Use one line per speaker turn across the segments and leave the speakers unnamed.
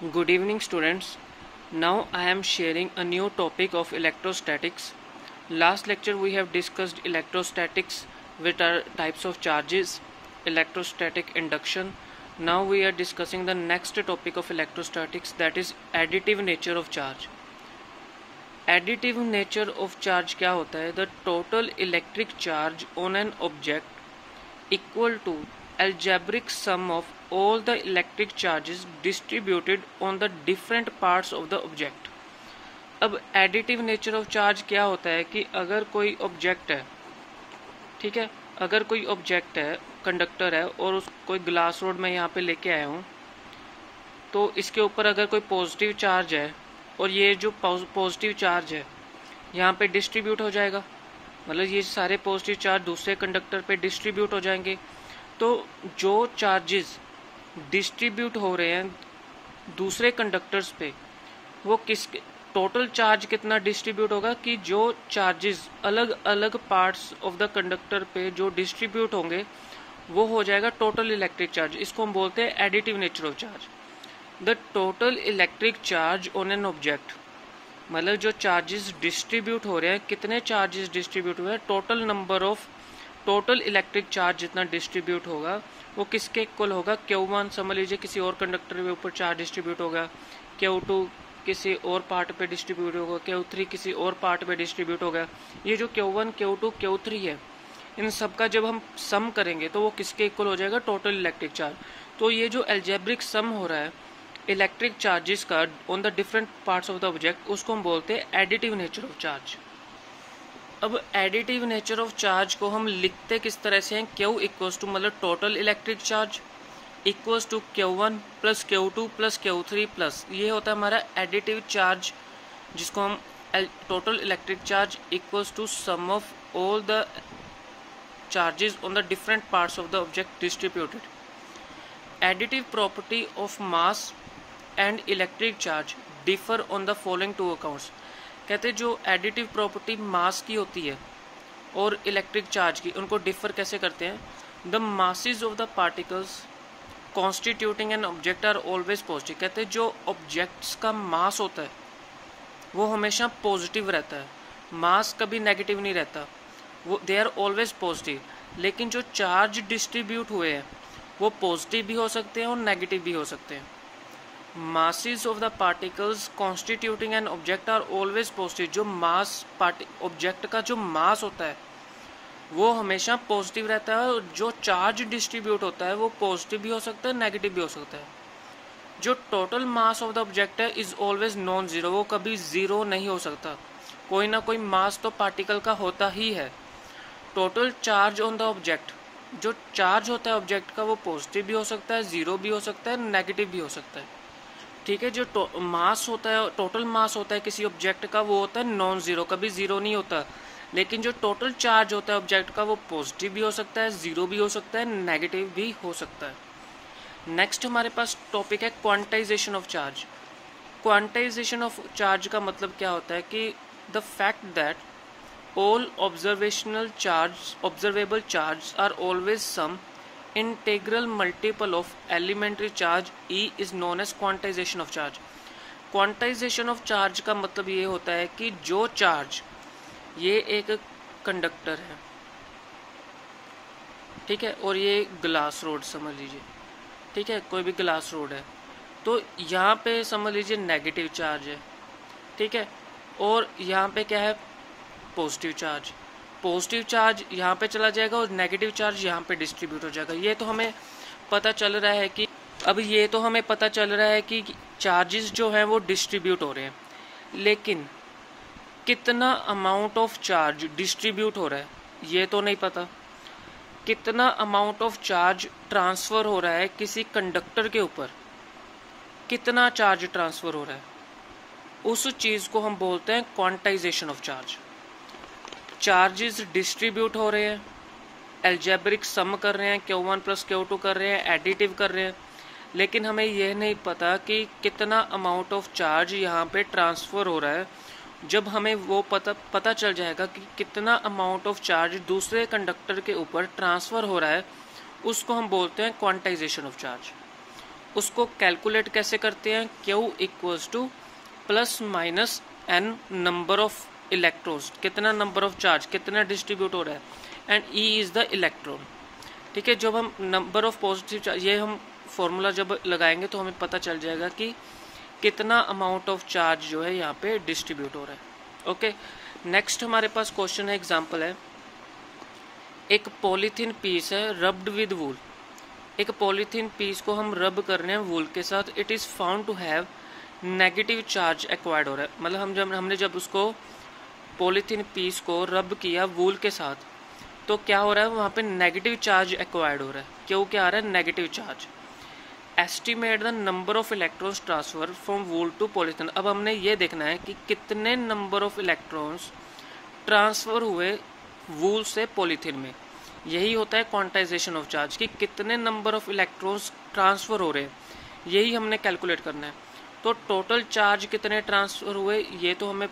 Good evening, students. Now I am sharing a new topic of electrostatics. Last lecture we have discussed electrostatics, which are types of charges, electrostatic induction. Now we are discussing the next topic of electrostatics, that is additive nature of charge. Additive nature of charge क्या होता है? The total electric charge on an object equal to algebraic sum of all the electric charges distributed on the different parts of the object. अब additive nature of charge क्या होता है कि अगर कोई ऑब्जेक्ट है, ठीक है, अगर कोई ऑब्जेक्ट है, कंडक्टर है, और उस कोई ग्लास रोड में यहाँ पे लेके आया हूँ, तो इसके ऊपर अगर कोई पॉजिटिव चार्ज है और ये जो पॉजिटिव चार्ज है यहाँ पे डिस्ट्रीब्यूट हो जाएगा, मतलब ये सारे पॉजिटिव चार्ज दूसरे कंडक्टर पे डिस्ट्रीब्यूट हो जाएंगे। तो जो चार्जेस डिस्ट्रीब्यूट हो रहे हैं दूसरे कंडक्टर्स पे, वो किस टोटल चार्ज कितना डिस्ट्रीब्यूट होगा कि जो चार्जेस अलग अलग पार्ट्स ऑफ द कंडक्टर पे जो डिस्ट्रीब्यूट होंगे वो हो जाएगा टोटल इलेक्ट्रिक चार्ज। इसको हम बोलते हैं additive nature of charge. The total electric charge on an object, मतलब जो चार्जेस डिस्ट्रीब्यूट हो रहे हैं, कितने चार्जेस डिस्ट्रीब्यूट हुए हैं, total number of total electric charge जितना डिस्ट्रीब्यूट होगा वो किसके इक्वल होगा? Q1 समझ लीजिए किसी और कंडक्टर के ऊपर चार्ज डिस्ट्रीब्यूट होगा, Q2 किसी और पार्ट पे डिस्ट्रीब्यूट होगा, Q3 किसी और पार्ट पे डिस्ट्रीब्यूट होगा। ये जो Q1, Q2, Q3 है, इन सब का जब हम सम करेंगे तो वो किसके इक्वल हो जाएगा? Total electric charge. तो ये जो अलजेब्रिक सम हो रहा है इलेक्ट्रिक चार्जेस का on the different parts of the object, उसको हम बोलते हैं एडिटिव नेचर ऑफ चार्ज। अब एडिटिव नेचर ऑफ चार्ज को हम लिखते किस तरह से हैं? Q इक्वल्स टू, मतलब total electric charge equals to Q1 plus Q2 plus Q3 plus, ये होता है हमारा एडिटिव चार्ज, जिसको हम total electric charge equals to sum of all the charges on the different parts of the object distributed. Additive property of mass and electric charge differ on the following two accounts. कहते हैं जो additive property मास की होती है और electric charge की, उनको differ कैसे करते हैं? The masses of the particles constituting an object are always positive. कहते हैं जो ऑब्जेक्ट्स का मास होता है वो हमेशा पॉजिटिव रहता है, मास कभी नेगेटिव नहीं रहता, वो दे आर ऑलवेज पॉजिटिव। लेकिन जो चार्ज डिस्ट्रीब्यूट हुए हैं वो पॉजिटिव भी हो सकते हैं और नेगेटिव भी हो सकते हैं। masses of the particles constituting an object are always positive। जो मास ऑब्जेक्ट का जो मास होता है वो हमेशा पॉजिटिव रहता है, और जो चार्ज डिस्ट्रीब्यूट होता है वो पॉजिटिव भी हो सकता है, नेगेटिव भी हो सकता है। जो total mass of the object है इज ऑलवेज नॉन जीरो, वो कभी जीरो नहीं हो सकता, कोई ना कोई मास तो पार्टिकल का होता ही है। Total charge on the object, जो चार्ज होता है ऑब्जेक्ट का वो पॉजिटिव भी हो सकता है, जीरो भी हो सकता है, नेगेटिव भी हो सकता है, ठीक है। जो मास होता है, टोटल मास होता है किसी ऑब्जेक्ट का, वो होता है नॉन जीरो, कभी जीरो नहीं होता। लेकिन जो टोटल चार्ज होता है ऑब्जेक्ट का वो पॉजिटिव भी हो सकता है, जीरो भी हो सकता है, नेगेटिव भी हो सकता है। नेक्स्ट हमारे पास टॉपिक है quantization of charge. Quantization of charge का मतलब क्या होता है कि the fact that all observable charge are always some integral multiple of elementary charge E is known as quantization of charge. Quantization of charge का मतलब ये होता है कि जो चार्ज, ये एक कंडक्टर है, ठीक है, और ये ग्लास रोड समझ लीजिए, ठीक है, कोई भी ग्लास रोड है, तो यहाँ पे समझ लीजिए नेगेटिव चार्ज है, ठीक है, और यहाँ पे क्या है? Positive charge. पॉजिटिव चार्ज यहाँ पे चला जाएगा और नेगेटिव चार्ज यहाँ पे डिस्ट्रीब्यूट हो जाएगा। ये तो हमें पता चल रहा है कि चार्जेस जो हैं वो डिस्ट्रीब्यूट हो रहे हैं, लेकिन कितना अमाउंट ऑफ चार्ज डिस्ट्रीब्यूट हो रहा है ये तो नहीं पता। कितना अमाउंट ऑफ चार्ज ट्रांसफ़र हो रहा है किसी कंडक्टर के ऊपर, कितना चार्ज ट्रांसफ़र हो रहा है, उस चीज़ को हम बोलते हैं quantization of charge. Charges distribute हो रहे हैं, अलजेब्रिक सम कर रहे हैं, Q1 प्लस Q2 कर रहे हैं, एडिटिव कर रहे हैं, लेकिन हमें यह नहीं पता कि कितना अमाउंट ऑफ चार्ज यहाँ पे ट्रांसफ़र हो रहा है। जब हमें वो पता चल जाएगा कि कितना अमाउंट ऑफ चार्ज दूसरे कंडक्टर के ऊपर ट्रांसफ़र हो रहा है, उसको हम बोलते हैं क्वांटाइजेशन ऑफ चार्ज। उसको कैलकुलेट कैसे करते हैं, Q equals two plus minus n number of electrons, कितना नंबर ऑफ चार्ज, कितना डिस्ट्रीब्यूट हो रहा है, and E is the electron. ठीक है, जब हम नंबर ऑफ पॉजिटिव चार्ज, ये हम फॉर्मूला जब लगाएंगे तो हमें पता चल जाएगा कि कितना अमाउंट ऑफ चार्ज जो है यहाँ पे डिस्ट्रीब्यूट हो रहा है। ओके, नेक्स्ट हमारे पास क्वेश्चन है, एग्जांपल है, एक पॉलीथीन पीस है रब्ड विद वूल। एक पॉलीथीन पीस को हम रब कर रहे हैं वूल के साथ, it is found to have negative charge acquired हो रहा है। मतलब हमने जब उसको पॉलीथीन पीस को रब किया वूल के साथ तो क्या हो रहा है, वहाँ पे नेगेटिव चार्ज एक्वायर्ड हो रहा है। क्यों, क्या आ रहा है, negative charge. Estimate the number of electrons transfer from wool to polythene. अब हमने ये देखना है कि कितने नंबर ऑफ इलेक्ट्रॉन्स ट्रांसफर हुए वूल से पॉलीथीन में। यही होता है क्वांटाइजेशन ऑफ चार्ज, कि कितने नंबर ऑफ इलेक्ट्रॉन्स ट्रांसफर हो रहे हैं, यही हमने कैलकुलेट करना है। तो टोटल चार्ज कितने ट्रांसफर हुए ये तो हमें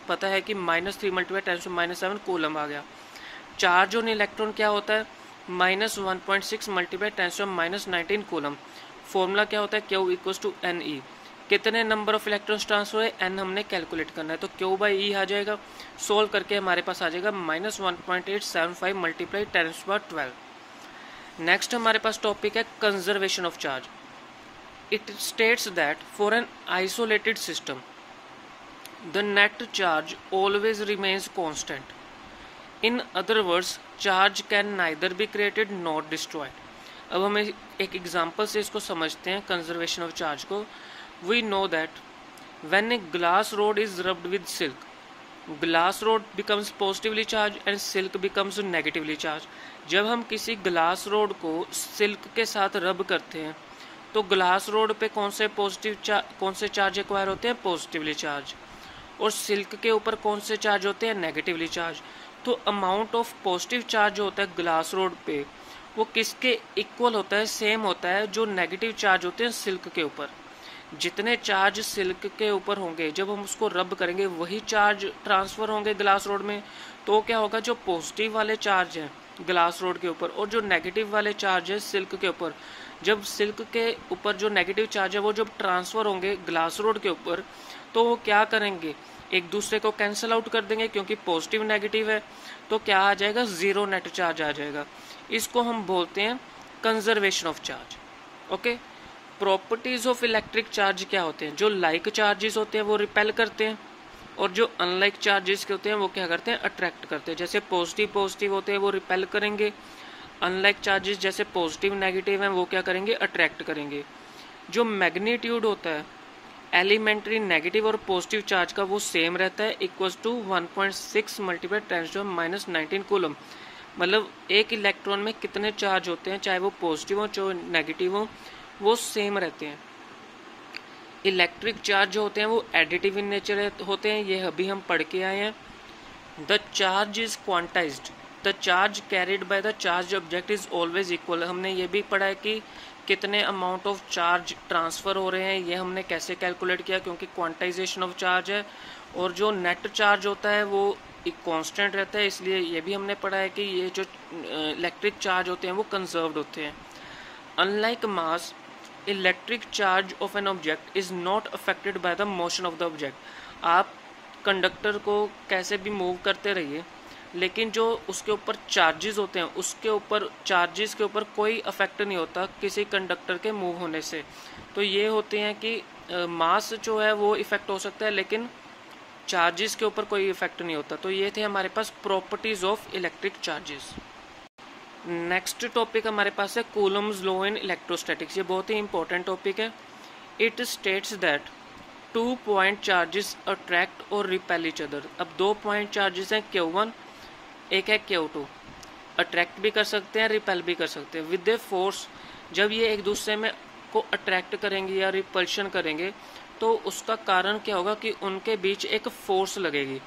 पता है कि -3 × 10⁻⁷ कूलम आ गया। चार्ज ऑन इलेक्ट्रॉन क्या होता है, -1.6 × 10⁻⁹ कूलम। फॉर्मूला क्या होता है, Q इक्वल्स टू NE। कितने नंबर ऑफ इलेक्ट्रॉन्स ट्रांसफर हुए, N हमने कैलकुलेट करना है, तो Q/E आ जाएगा। सोल्व करके हमारे पास आ जाएगा -1.875 × 10⁻12। नेक्स्ट हमारे पास टॉपिक है conservation of charge. It states that for an isolated system, the net charge always remains constant. In other words, charge can neither be created nor destroyed. अब हम एक एग्जांपल से इसको समझते हैं कंजर्वेशन ऑफ चार्ज को। We know that when a glass rod is rubbed with silk, glass rod becomes positively charged and silk becomes negatively charged. जब हम किसी ग्लास रोड को सिल्क के साथ रब करते हैं तो ग्लास रोड पे कौन से चार्ज एक्वायर होते हैं, पॉजिटिवली चार्ज, और सिल्क के ऊपर कौन से चार्ज होते हैं, नेगेटिवली चार्ज। तो अमाउंट ऑफ पॉजिटिव चार्ज होता है ग्लास रोड पे वो किसके इक्वल होता है, सेम होता है जो नेगेटिव चार्ज होते हैं सिल्क के ऊपर। जितने चार्ज सिल्क के ऊपर होंगे जब हम उसको रब करेंगे वही चार्ज ट्रांसफर होंगे ग्लास रोड में। तो क्या होगा, जो पॉजिटिव वाले चार्ज हैं ग्लास रोड के ऊपर और जो नेगेटिव वाले चार्ज है सिल्क के ऊपर, जब सिल्क के ऊपर जो नेगेटिव चार्ज है वो जब ट्रांसफर होंगे ग्लास रोड के ऊपर तो वो क्या करेंगे, एक दूसरे को कैंसिल आउट कर देंगे, क्योंकि पॉजिटिव नेगेटिव है तो क्या आ जाएगा, जीरो नेट चार्ज आ जाएगा। इसको हम बोलते हैं conservation of charge. Okay, properties of electric charge क्या होते हैं, जो लाइक चार्जेस होते हैं वो रिपेल करते हैं और जो अनलाइक चार्जेस होते हैं वो क्या करते हैं, अट्रैक्ट करते हैं। जैसे पॉजिटिव होते हैं वो रिपेल करेंगे, अनलाइक चार्जेस जैसे पॉजिटिव नेगेटिव हैं वो क्या करेंगे, अट्रैक्ट करेंगे। जो मैग्नीट्यूड होता है एलिमेंट्री नेगेटिव और पॉजिटिव चार्ज का वो सेम रहता है, इक्वल्स टू 1.6 × 10⁻⁹ कूलम। मतलब एक इलेक्ट्रॉन में कितने चार्ज होते हैं, चाहे वो पॉजिटिव हो चाहे नेगेटिव हो, वो सेम रहते हैं। इलेक्ट्रिक चार्ज जो होते हैं वो एडिटिव इन नेचर होते हैं, ये अभी हम पढ़ के आए हैं। The charge is quantized, the charge carried by the charge object is always equal. हमने ये भी पढ़ा है कि कितने अमाउंट ऑफ चार्ज ट्रांसफर हो रहे हैं, ये हमने कैसे कैलकुलेट किया, क्योंकि क्वांटाइजेशन ऑफ चार्ज है। और जो नेट चार्ज होता है वो एक कांस्टेंट रहता है, इसलिए ये भी हमने पढ़ा है कि ये जो इलेक्ट्रिक चार्ज होते हैं वो कंजर्व्ड होते हैं। Unlike mass, electric charge of an object is not affected by the motion of the object. आप कंडक्टर को कैसे भी मूव करते रहिए, लेकिन जो उसके ऊपर चार्जेस होते हैं उसके ऊपर चार्जेस के ऊपर कोई अफेक्ट नहीं होता किसी कंडक्टर के मूव होने से। तो ये होते हैं कि मास जो है वो इफेक्ट हो सकता है लेकिन चार्जेस के ऊपर कोई इफेक्ट नहीं होता। तो ये थे हमारे पास properties of electric charges. Next topic हमारे पास है कूलम्स लॉ इन इलेक्ट्रोस्टैटिक्स। ये बहुत ही इंपॉर्टेंट टॉपिक है। It states that 2 point charges attract और रिपेल ईच अदर। अब 2 पॉइंट चार्जेस हैं Q1, एक है Q2। अट्रैक्ट भी कर सकते हैं, रिपेल भी कर सकते हैं विद ए फोर्स। जब ये एक दूसरे में को अट्रैक्ट करेंगे या रिपल्शन करेंगे तो उसका कारण क्या होगा कि उनके बीच एक फोर्स लगेगी।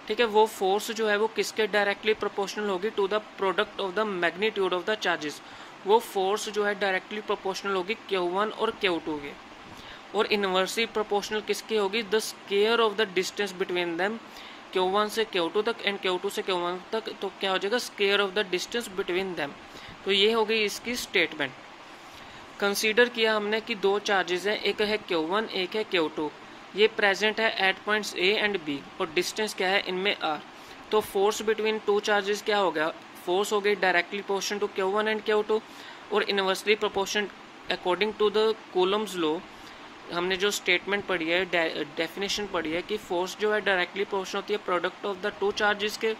ठीक है, वो फोर्स जो है वो किसके डायरेक्टली प्रोपोर्शनल होगी, to the product of the magnitude of the charges. वो फोर्स जो है डायरेक्टली प्रोपोर्शनल होगी Q1 और Q2 के, और इनवर्सली प्रोपोर्शनल किसकी होगी, the square of the distance between them, Q1 से Q2 तक एंड Q2 से Q1 तक। तो क्या हो जाएगा, square of the distance between them. तो ये हो गई इसकी स्टेटमेंट। कंसीडर किया हमने कि दो चार्जेस हैं, एक है Q1 एक है Q2, ये प्रेजेंट है at points A and B और डिस्टेंस क्या है इनमें R। तो फोर्स बिटवीन टू चार्जेस क्या हो गया, फोर्स हो गई directly proportional to Q1 and Q2 और inversely proportional according to the coulomb's law. हमने जो स्टेटमेंट पढ़ी है, डेफिनेशन पढ़ी है कि फोर्स जो है डायरेक्टली प्रोपोर्शनल होती है product of the two charges के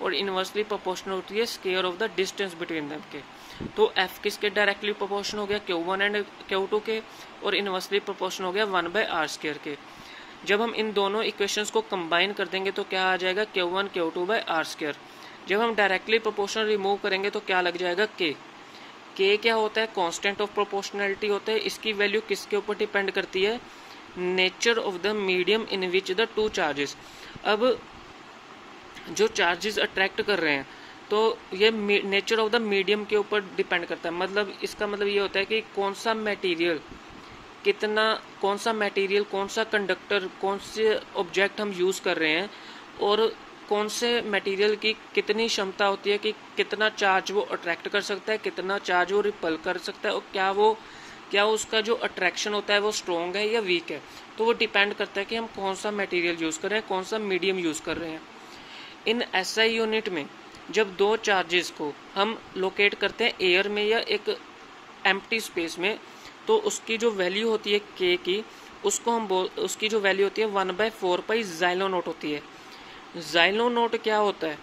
और इनवर्सली प्रोपोर्शनल होती है square of the distance between them के। तो F किसके डायरेक्टली प्रोपोर्शनल हो गया, Q1 एंड Q2 के, और इनवर्सली प्रोपोर्शनल हो गया 1/r² के। जब हम इन दोनों इक्वेशंस को कंबाइन कर देंगे तो क्या आ जाएगा, Q1 Q2/r²। जब हम डायरेक्टली प्रोपोर्शनल रिमूव करेंगे तो क्या लग जाएगा, K क्या होता है, कांस्टेंट ऑफ प्रोपोर्शनैलिटी होता है। इसकी वैल्यू किसके ऊपर डिपेंड करती है, nature of the medium in which the two charges. अब जो चार्जेस अट्रैक्ट कर रहे हैं तो ये नेचर ऑफ द मीडियम के ऊपर डिपेंड करता है। मतलब इसका मतलब ये होता है कि कौन सा मटेरियल कौन सा कंडक्टर, कौन से ऑब्जेक्ट हम यूज़ कर रहे हैं और कौन से मटेरियल की कितनी क्षमता होती है कि कितना चार्ज वो अट्रैक्ट कर सकता है, कितना चार्ज वो रिपल कर सकता है, और क्या उसका जो अट्रैक्शन होता है वो स्ट्रॉन्ग है या वीक है। तो वो डिपेंड करता है कि हम कौन सा मटेरियल यूज़ कर रहे हैं, कौन सा मीडियम यूज़ कर रहे हैं। इन SI यूनिट में जब दो चार्जेस को हम लोकेट करते हैं एयर में या एक एम्प्टी स्पेस में, तो उसकी जो वैल्यू होती है K की, उसकी जो वैल्यू होती है 1/4 ज़ाइलो नॉट होती है। ज़ाइलो नॉट क्या होता है,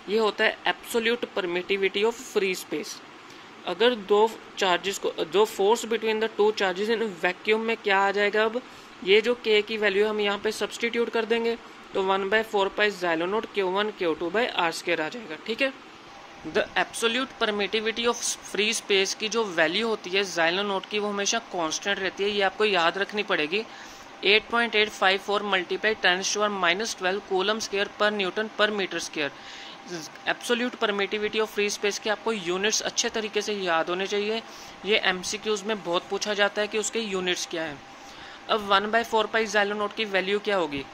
ये होता है absolute permittivity of free space. अगर दो force between the two charges in vacuum में क्या आ जाएगा, अब ये जो K की वैल्यू हम यहाँ पे सब्सटीट्यूट कर देंगे तो 1/4 ज़ाइलो नॉट Q1 Q2/r² आ जाएगा। ठीक है, the absolute permittivity of free space की जो वैल्यू होती है ज़ाइलो नॉट की, वो हमेशा कांस्टेंट रहती है। ये आपको याद रखनी पड़ेगी। 8.854 × 10⁻⁻12 कूलम स्क्वायर पर न्यूटन पर metre square. Absolute permittivity of free space के आपको यूनिट्स अच्छे तरीके से याद होने चाहिए। ये MCQs में बहुत पूछा जाता है कि उसके यूनिट्स क्या हैं। अब 1/4 ज़ाइलो नॉट की वैल्यू क्या होगी,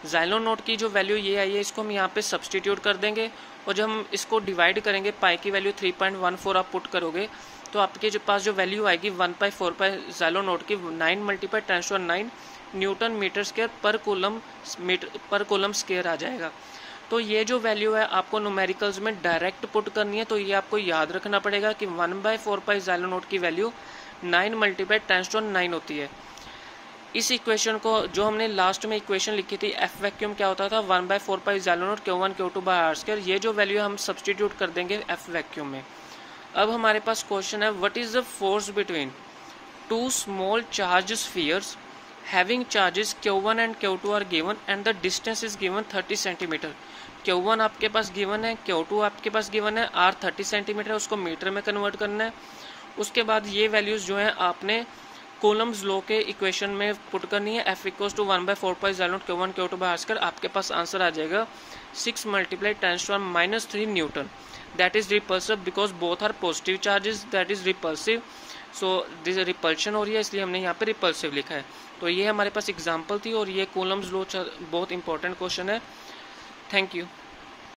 ज़ाइलो नॉट की जो वैल्यू ये आई है इसको हम यहाँ पे सब्सटीट्यूट कर देंगे और जब हम इसको डिवाइड करेंगे, पाई की वैल्यू 3.14 आप पुट करोगे तो आपके पास जो वैल्यू आएगी 1/4 ज़ाइलो नॉट की 9 × 10⁹ न्यूटन मीटर स्क्वायर पर कूलम स्क्वायर आ जाएगा। तो ये जो वैल्यू है आपको न्यूमेरिकल्स में डायरेक्ट पुट करनी है, तो ये आपको याद रखना पड़ेगा कि 1/4 ज़ाइलो नॉट की वैल्यू 9 × 10⁹ होती है। इस इक्वेशन को जो हमने लास्ट में इक्वेशन लिखी थी, F वैक्यूम क्या होता था, 1/4 ज़ाइलो नॉट Q1 Q2/r²। ये जो वैल्यू हम सब्सटीट्यूट कर देंगे F वैक्यूम में। अब हमारे पास क्वेश्चन है, what is the force between two small charge spheres having charges Q1 and Q2 are given and the distance is given 30 centimetre. Q1 आपके पास गिवन है, Q2 आपके पास गिवन है, R 30 सेंटीमीटर है, उसको मीटर में कन्वर्ट करना है। उसके बाद ये वैल्यूज़ जो हैं आपने कूलम्स लॉ के इक्वेशन में पुट करनी है। F = 1/4 ज़ाइलो नॉट Q1 Q2/r²। आपके पास आंसर आ जाएगा 6 × 10⁻³ newton. That is repulsive because both are positive charges, that is repulsive. So this repulsion हो रही है, इसलिए हमने यहाँ पे रिपल्सिव लिखा है। तो ये हमारे पास एग्जाम्पल थी और ये कूलम्स लॉ बहुत इंपॉर्टेंट क्वेश्चन है। Thank you.